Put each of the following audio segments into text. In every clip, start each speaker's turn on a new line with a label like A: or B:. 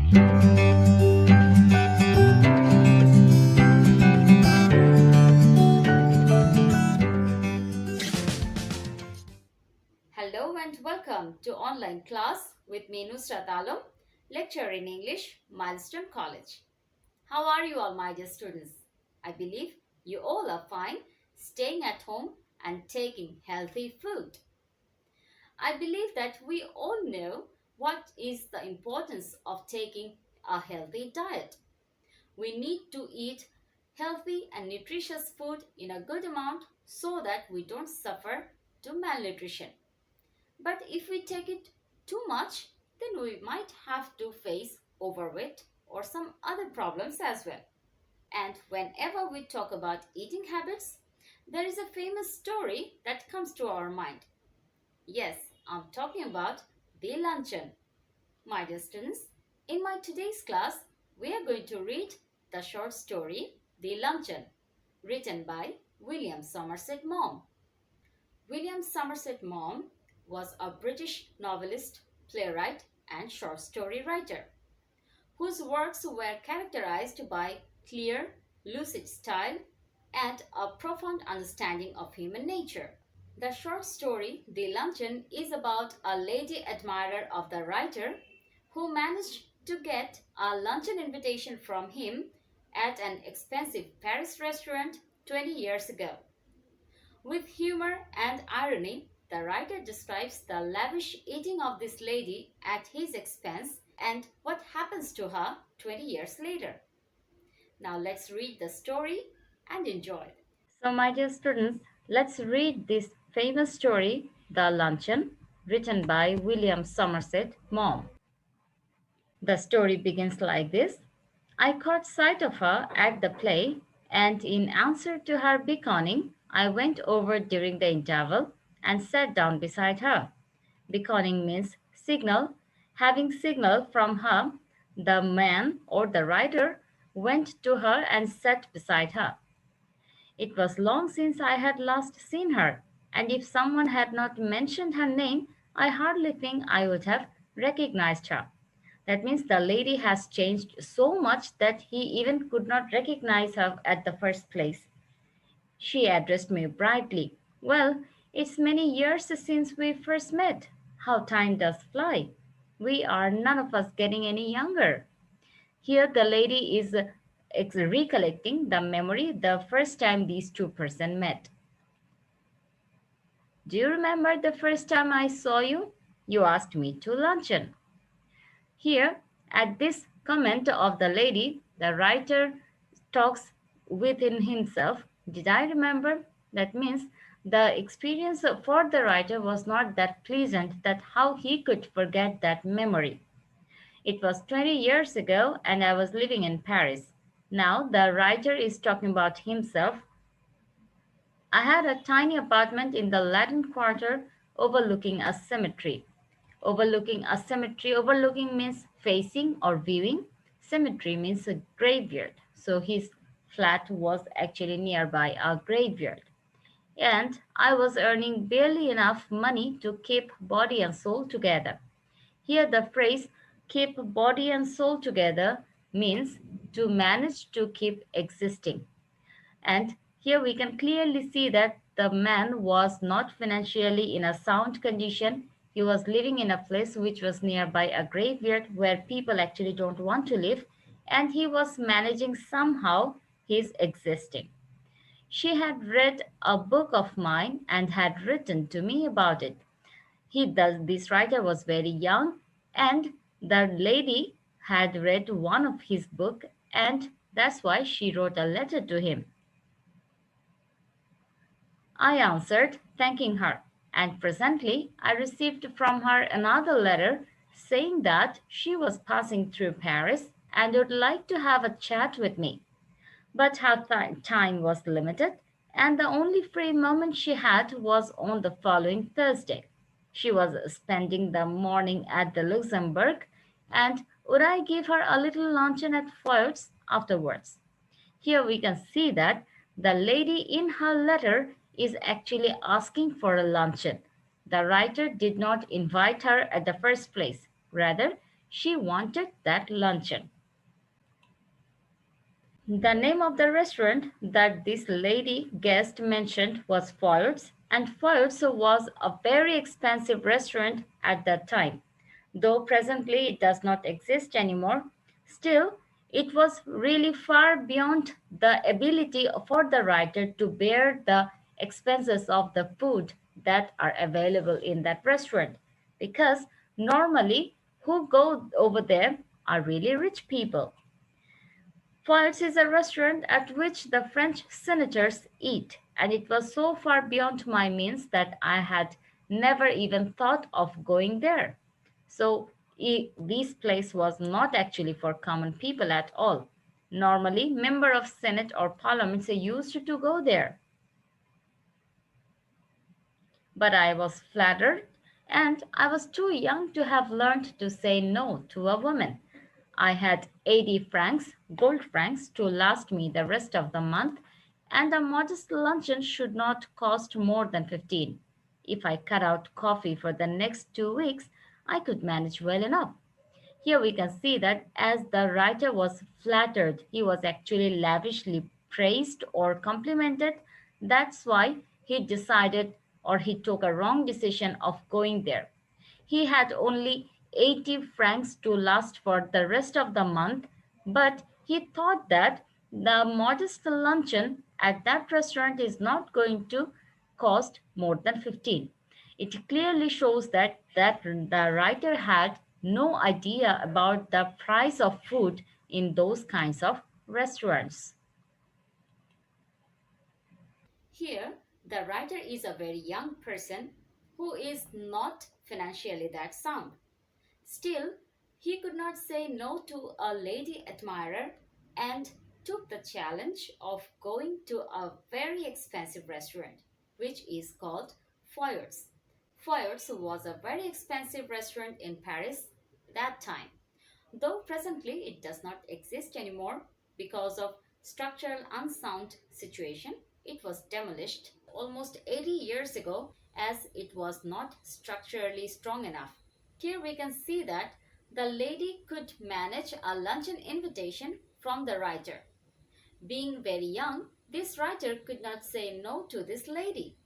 A: Hello and welcome to online class with me Nusrat Alam, lecturer in English, Milestone College. How are you all, my dear students? I believe you all are fine, staying at home and taking healthy food. I believe that we all know what is the importance of taking a healthy diet. We need to eat healthy and nutritious food in a good amount so that we don't suffer to malnutrition. But if we take it too much, then we might have to face overweight or some other problems as well. And whenever we talk about eating habits, there is a famous story that comes to our mind. Yes, I'm talking about the luncheon. My dear students, in my today's class, we are going to read the short story The Luncheon, written by William Somerset Maugham. William Somerset Maugham was a British novelist, playwright, and short story writer whose works were characterized by clear, lucid style and a profound understanding of human nature. The short story, The Luncheon, is about a lady admirer of the writer who managed to get a luncheon invitation from him at an expensive Paris restaurant 20 years ago. With humor and irony, the writer describes the lavish eating of this lady at his expense and what happens to her 20 years later. Now let's read the story and enjoy. So, my dear students, let's read this famous story, The Luncheon, written by William Somerset Maugham. The story begins like this. I caught sight of her at the play, and in answer to her beckoning, I went over during the interval and sat down beside her. Beckoning means signal. Having signal from her, the man or the writer went to her and sat beside her. It was long since I had last seen her, and if someone had not mentioned her name, I hardly think I would have recognized her. That means the lady has changed so much that he even could not recognize her at the first place. She addressed me brightly. Well, it's many years since we first met. How time does fly. We are none of us getting any younger. Here the lady is recollecting the memory the first time these two persons met. Do you remember the first time I saw you? You asked me to luncheon. Here, at this comment of the lady, the writer talks within himself. Did I remember? That means the experience for the writer was not that pleasant that how he could forget that memory. It was 20 years ago and I was living in Paris. Now the writer is talking about himself. I had a tiny apartment in the Latin Quarter overlooking a cemetery. Overlooking a cemetery, overlooking means facing or viewing. Cemetery means a graveyard. So his flat was actually nearby a graveyard. And I was earning barely enough money to keep body and soul together. Here, the phrase keep body and soul together means to manage to keep existing. And here we can clearly see that the man was not financially in a sound condition. He was living in a place which was nearby a graveyard where people actually don't want to live, and he was managing somehow his existing. She had read a book of mine and had written to me about it. This writer was very young, and the lady had read one of his book, and that's why she wrote a letter to him. I answered, thanking her, and presently I received from her another letter saying that she was passing through Paris and would like to have a chat with me. But her time was limited, and the only free moment she had was on the following Thursday. She was spending the morning at the Luxembourg, and would I give her a little luncheon at Feuer's afterwards? Here we can see that the lady in her letter is actually asking for a luncheon. The writer did not invite her at the first place. Rather,
B: She wanted that luncheon. The name of the restaurant that this lady guest mentioned was Ford's, and Ford's was a very expensive restaurant at that time. Though presently it does not exist anymore, still it was really far beyond the ability for the writer to bear the expenses of the food that are available in that restaurant, because normally who go over there are really rich people. Fouet's is a restaurant at which the French senators eat, and it was so far beyond my means that I had never even thought of going there. So, this place was not actually for common people at all. Normally, member of Senate or Parliament used to go there. But I was flattered, and I was too young to have learned to say no to a woman. I had 80 francs, gold francs, to last me the rest of the month, and a modest luncheon should not cost more than 15. If I cut out coffee for the next 2 weeks, I could manage well enough. Here we can see that as the writer was flattered, he was actually lavishly praised or complimented. That's why he decided or he took a wrong decision of going there. He had only 80 francs to last for the rest of the month, but he thought that the modest luncheon at that restaurant is not going to cost more than 15. It clearly shows that the writer had no idea about the price of food in those kinds of restaurants.
A: Here, the writer is a very young person who is not financially that sound. Still, he could not say no to a lady admirer and took the challenge of going to a very expensive restaurant, which is called Foyers. Foyers was a very expensive restaurant in Paris that time, though presently it does not exist anymore because of structural unsound situation. It was demolished almost 80 years ago as it was not structurally strong enough. Here we can see that the lady could manage a luncheon invitation from the writer. Being very young, this writer could not say no to this lady.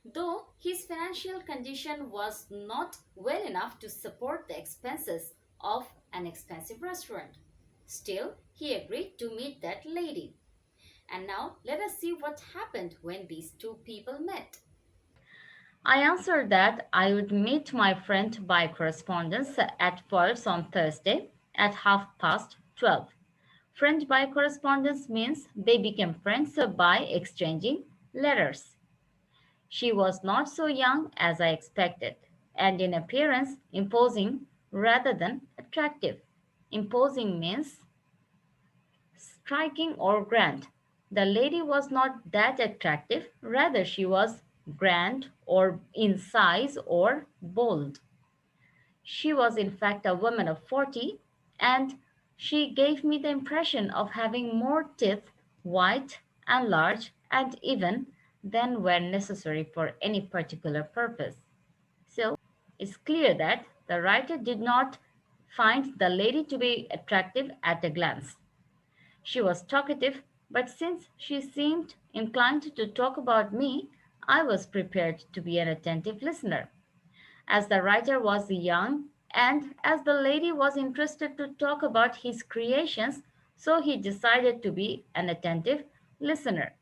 A: Though his financial condition was not well enough to support the expenses of an expensive restaurant. Still, he agreed to meet that lady. And now let us see what happened when these two people met.
B: I answered that I would meet my friend by correspondence at Pearls on Thursday at 12:30. Friend by correspondence means they became friends by exchanging letters. She was not so young as I expected, and in appearance imposing rather than attractive. Imposing means striking or grand. The lady was not that attractive, rather, she was grand or in size or bold. She was, in fact, a woman of 40, and she gave me the impression of having more teeth, white and large and even, than were necessary for any particular purpose. So, it's clear that the writer did not find the lady to be attractive at a glance. She was talkative, but since she seemed inclined to talk about me, I was prepared to be an attentive listener. As the writer was young and as the lady was interested to talk about his creations, so he decided to be an attentive listener.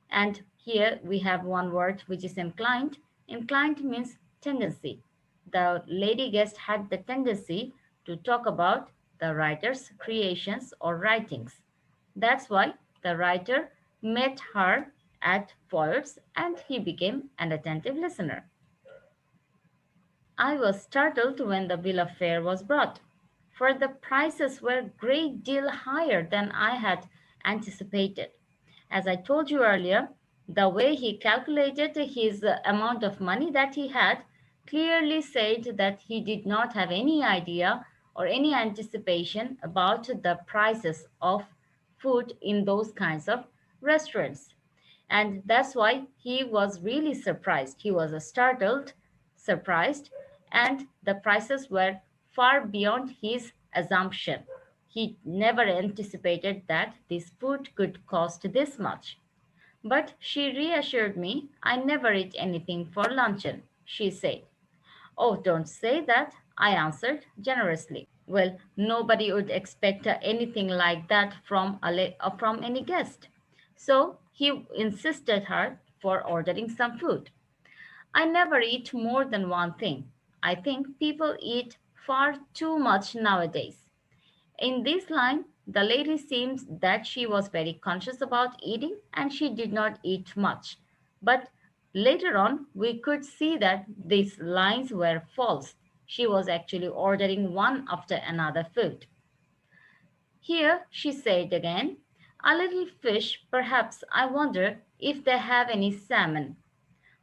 B: And here we have one word which is inclined. Inclined means tendency. The lady guest had the tendency to talk about the writer's creations or writings. That's why the writer met her at Ford's and he became an attentive listener. I was startled when the bill of fare was brought, for the prices were a great deal higher than I had anticipated. As I told you earlier, the way he calculated his amount of money that he had clearly said that he did not have any idea or any anticipation about the prices of food in those kinds of restaurants. And that's why he was really surprised. He was startled, surprised, and the prices were far beyond his assumption. He never anticipated that this food could cost this much. But she reassured me I never eat anything for luncheon, she said. Oh, don't say that, I answered generously. Well, nobody would expect anything like that from any guest. So he insisted her for ordering some food. I never eat more than one thing. I think people eat far too much nowadays. In this line, the lady seems that she was very conscious about eating and she did not eat much. But later on, we could see that these lines were false. She was actually ordering one after another food. Here, she said again, a little fish, perhaps. I wonder if they have any salmon.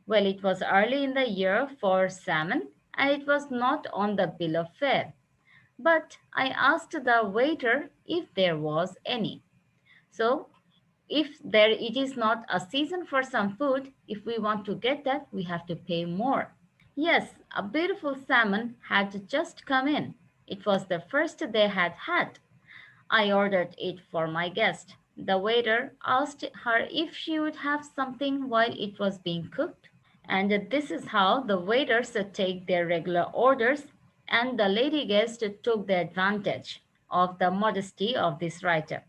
B: Well, it was early in the year for salmon and it was not on the bill of fare. But I asked the waiter if there was any. So, if there it is not a season for some food, if we want to get that, we have to pay more. Yes, a beautiful salmon had just come in. It was the first they had had. I ordered it for my guest. The waiter asked her if she would have something while it was being cooked. And this is how the waiters take their regular orders, and the lady guest took the advantage of the modesty of this writer.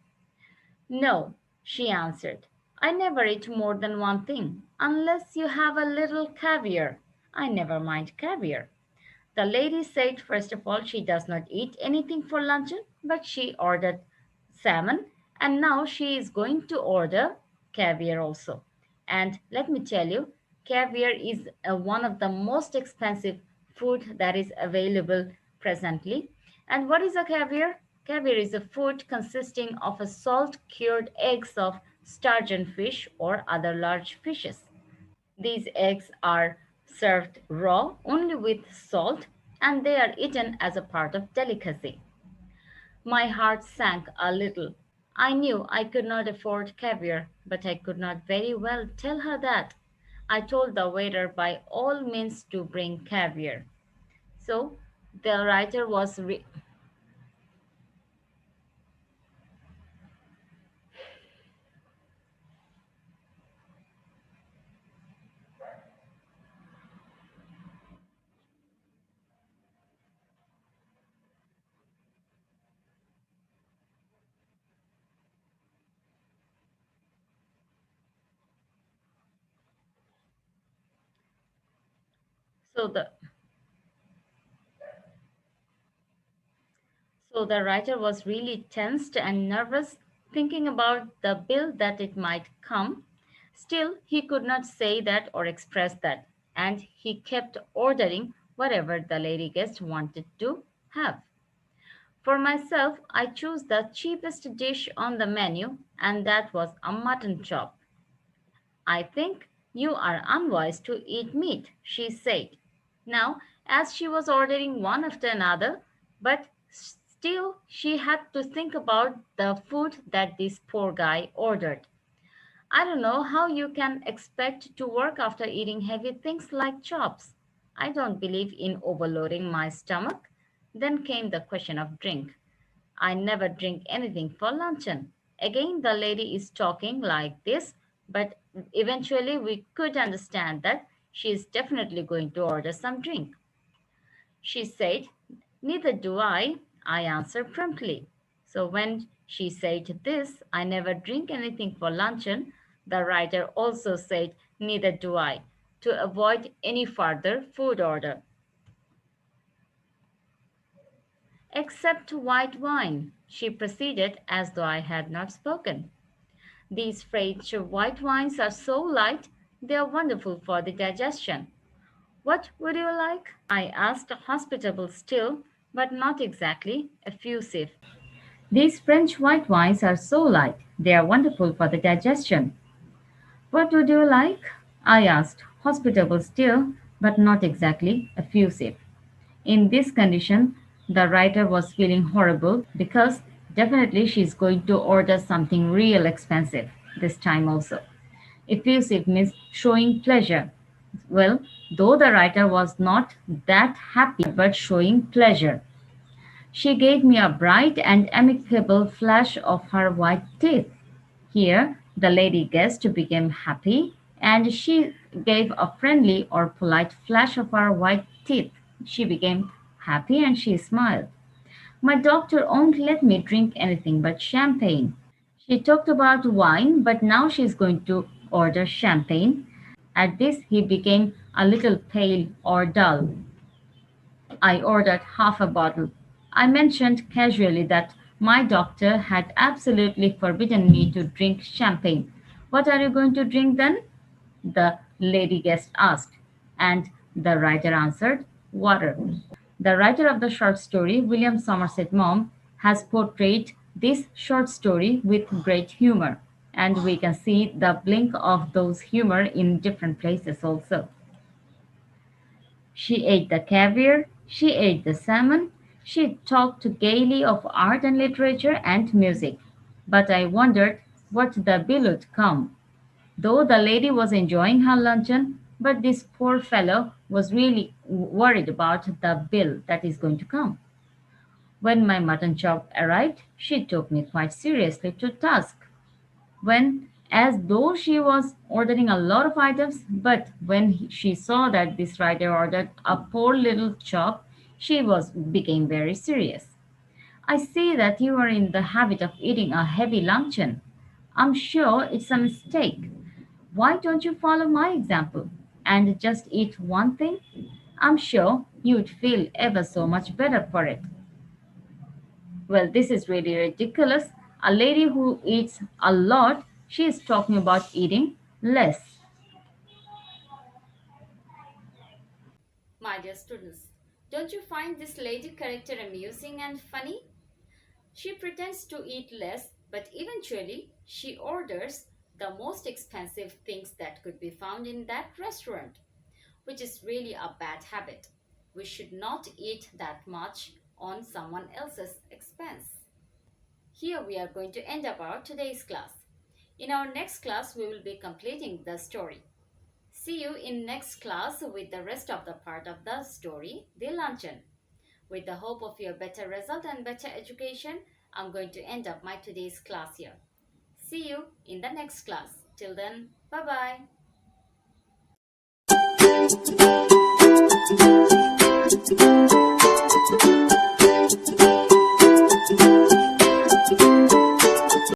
B: No, she answered. I never eat more than one thing, unless you have a little caviar. I never mind caviar. The lady said, first of all, she does not eat anything for luncheon, but she ordered salmon, and now she is going to order caviar also. And let me tell you, caviar is one of the most expensive food that is available presently. And what is a caviar? Caviar is a food consisting of a salt cured eggs of sturgeon fish or other large fishes. These eggs are served raw only with salt and they are eaten as a part of delicacy. My heart sank a little. I knew I could not afford caviar, but I could not very well tell her that. I told the waiter by all means to bring caviar. So the writer was re- so the So the writer was really tensed and nervous, thinking about the bill that it might come. Still, he could not say that or express that, and he kept ordering whatever the lady guest wanted to have. For myself, I chose the cheapest dish on the menu, and that was a mutton chop. I think you are unwise to eat meat, she said. Now, as she was ordering one after another, but still she had to think about the food that this poor guy ordered. I don't know how you can expect to work after eating heavy things like chops. I don't believe in overloading my stomach. Then came the question of drink. I never drink anything for luncheon. Again, the lady is talking like this, but eventually we could understand that she is definitely going to order some drink. She said, neither do I answered promptly. So when she said this, I never drink anything for luncheon, the writer also said, neither do I, to avoid any further food order. Except white wine, she proceeded as though I had not spoken. These French white wines are so light, they are wonderful for the digestion. What would you like? I asked, hospitable still, but not exactly effusive. These French white wines are so light, they are wonderful for the digestion. What would you like? I asked, hospitable still, but not exactly effusive. In this condition, the writer was feeling horrible because definitely she's going to order something real expensive this time also. Effusive means showing pleasure. Well, though the writer was not that happy but showing pleasure. She gave me a bright and amicable flash of her white teeth. Here the lady guest became happy, and she gave a friendly or polite flash of her white teeth. She became happy and she smiled. My doctor won't let me drink anything but champagne. She talked about wine, but now she's going to order champagne. At this, he became a little pale or dull. I ordered half a bottle. I mentioned casually that my doctor had absolutely forbidden me to drink champagne. What are you going to drink then? The lady guest asked, and the writer answered, water. The writer of the short story, William Somerset Maugham, has portrayed this short story with great humor, and we can see the blink of those humor in different places also. She ate the caviar, she ate the salmon, she talked gaily of art and literature and music. But I wondered what the bill would come. Though the lady was enjoying her luncheon, but this poor fellow was really worried about the bill that is going to come. When my mutton chop arrived, she took me quite seriously to task. When, as though she was ordering a lot of items, but when she saw that this rider ordered a poor little chop, she was became very serious. I see that you are in the habit of eating a heavy luncheon. I'm sure it's a mistake. Why don't you follow my example and just eat one thing? I'm sure you'd feel ever so much better for it. Well, this is really ridiculous. A lady who eats a lot, she is talking about eating less.
A: My dear students, don't you find this lady character amusing and funny? She pretends to eat less, but eventually she orders the most expensive things that could be found in that restaurant, which is really a bad habit. We should not eat that much on someone else's expense. Here we are going to end up our today's class. In our next class, we will be completing the story. See you in next class with the rest of the part of the story, The Luncheon. With the hope of your better result and better education, I'm going to end up my today's class here. See you in the next class. Till then, bye bye.